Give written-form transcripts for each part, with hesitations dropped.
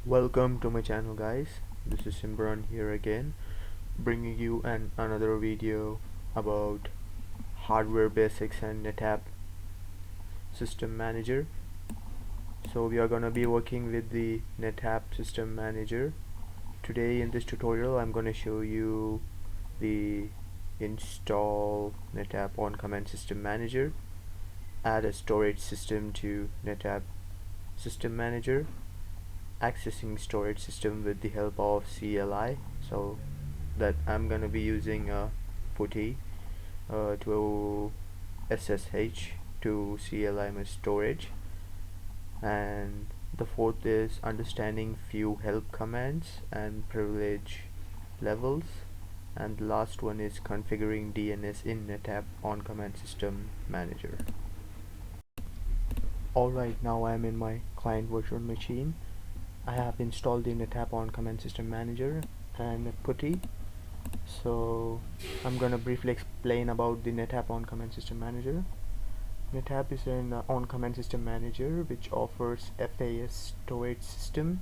Welcome to my channel, guys. This is Simran here again, bringing you another video about hardware basics and Netapp system manager. So we are gonna be working with the Netapp system manager. Today in this tutorial I'm gonna show you the install Netapp on command system manager, add a storage system to Netapp system manager, accessing storage system with the help of CLI. So that I'm gonna be using a putty to SSH to CLI my storage, and the fourth is understanding few help commands and privilege levels, and the last one is configuring DNS in Netapp on command system manager. Alright, now I'm in my client virtual machine. I have installed the Netapp on command system manager and putty. So I'm gonna briefly explain about the Netapp on command system manager. Netapp is an on command system manager which offers FAS storage system,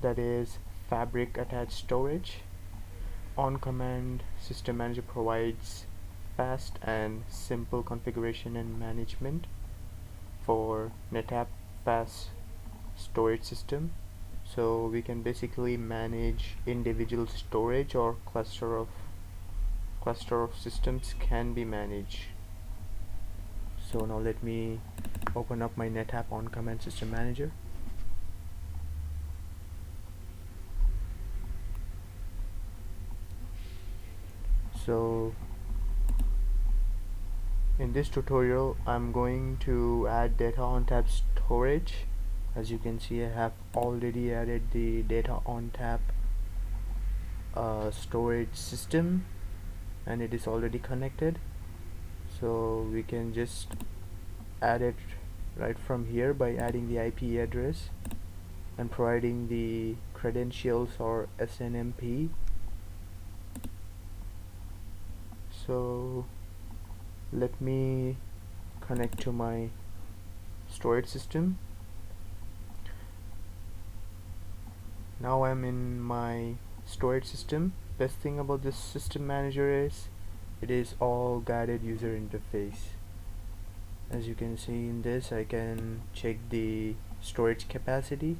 that is fabric attached storage. On command system manager provides fast and simple configuration and management for Netapp FAS storage system. So we can basically manage individual storage or cluster of systems can be managed. So now let me open up my Netapp on command system manager. So in this tutorial I'm going to add data on tap storage. As you can see, I have already added the data on tap storage system, and it is already connected. So we can just add it right from here by adding the IP address and providing the credentials or SNMP. So let me connect to my storage system. Now I'm in my storage system. Best thing about this system manager is it is all guided user interface. As you can see in this, I can check the storage capacity,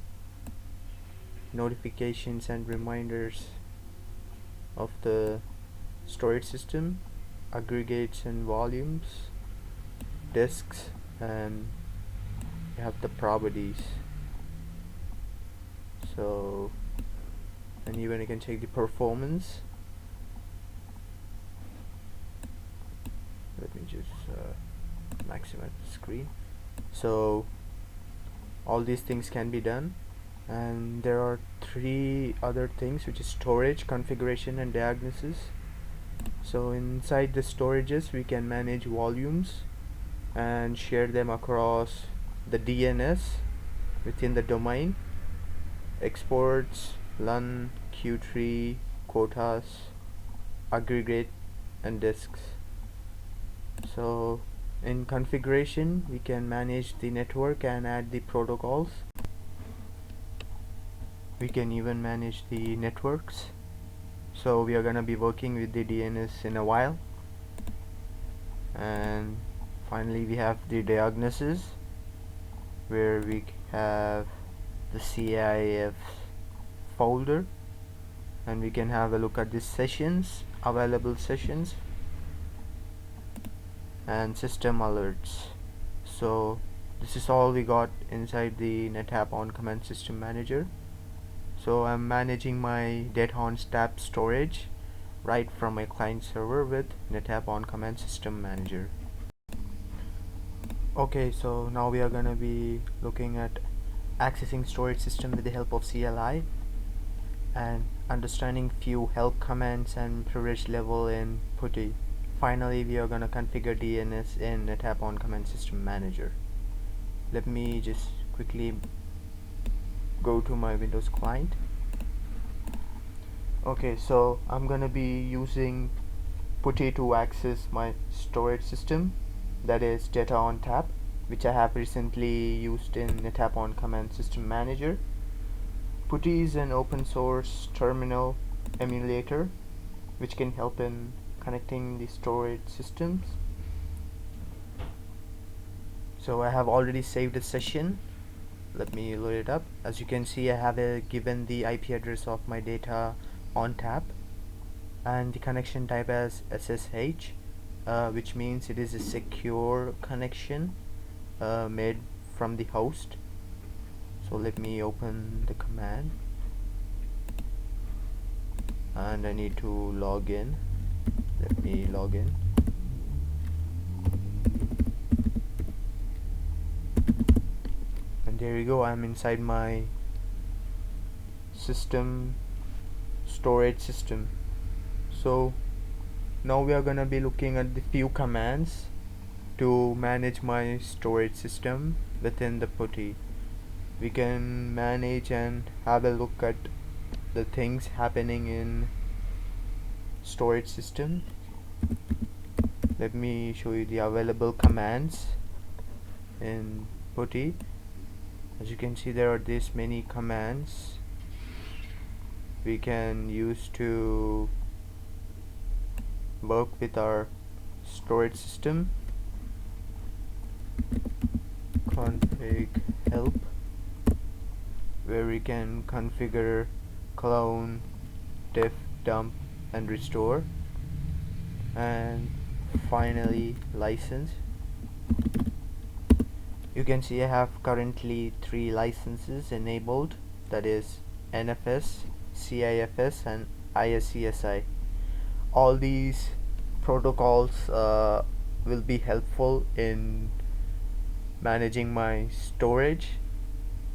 notifications and reminders of the storage system, aggregates and volumes, disks, and you have the properties. So, and even I can check the performance. Let me just maximize the screen. So all these things can be done, and there are three other things, which is storage, configuration, and diagnosis. So inside the storages we can manage volumes and share them across the DNS within the domain, exports, LUN, Q3, quotas, aggregate, and disks. So in configuration we can manage the network and add the protocols. We can even manage the networks. So we are gonna be working with the DNS in a while. And finally we have the diagnosis, where we have the CIF folder, and we can have a look at the sessions, available sessions, and system alerts. So this is all we got inside the Netapp on command system manager. So I'm managing my data on tap storage right from my client server with Netapp on command system manager. Okay, so now we are gonna be looking at accessing storage system with the help of CLI and understanding few help commands and privilege level in putty. Finally, we are gonna configure DNS in Netapp on command system manager. Let me just quickly go to my Windows client. Okay, so I'm gonna be using putty to access my storage system, that is data on tap, which I have recently used in Netapp on command system manager. PuTTY is an open source terminal emulator which can help in connecting the storage systems. So I have already saved a session. Let me load it up. As you can see, I have given the IP address of my data on tap and the connection type as SSH, which means it is a secure connection made from the host. So let me open the command and I need to log in. Let me log in. And there you go, I'm inside my system storage system. So now we are gonna be looking at the few commands to manage my storage system within the PuTTY. We can manage and have a look at the things happening in storage system. Let me show you the available commands in PuTTY. As you can see, there are this many commands we can use to work with our storage system. Config help, where we can configure clone, diff, dump and restore, and finally license. You can see I have currently 3 licenses enabled, that is NFS, CIFS and ISCSI. All these protocols will be helpful in managing my storage.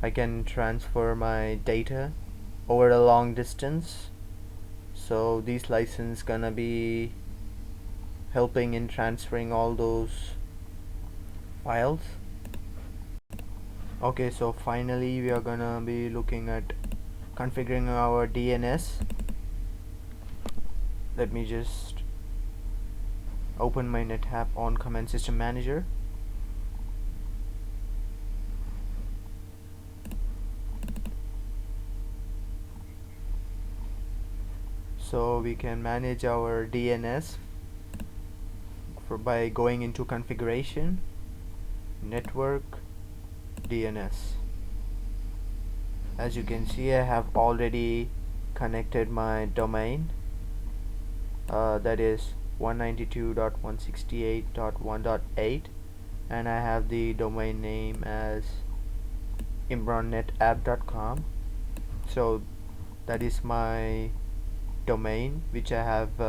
I can transfer my data over a long distance, so these licenses gonna be helping in transferring all those files. Okay, so finally we are gonna be looking at configuring our DNS. Let me just open my Netapp on Command System Manager. So we can manage our DNS by going into configuration, network, DNS. As you can see, I have already connected my domain, that is 192.168.1.8, and I have the domain name as imrannetapp.com. so that is my domain which I have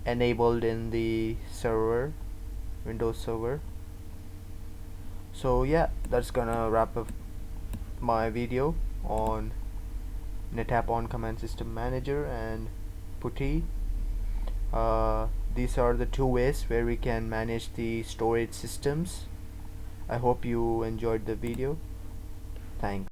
enabled in the server, Windows server. So yeah, that's gonna wrap up my video on Netapp on Command System Manager and PuTTY. These are the 2 ways where we can manage the storage systems. I hope you enjoyed the video. Thanks.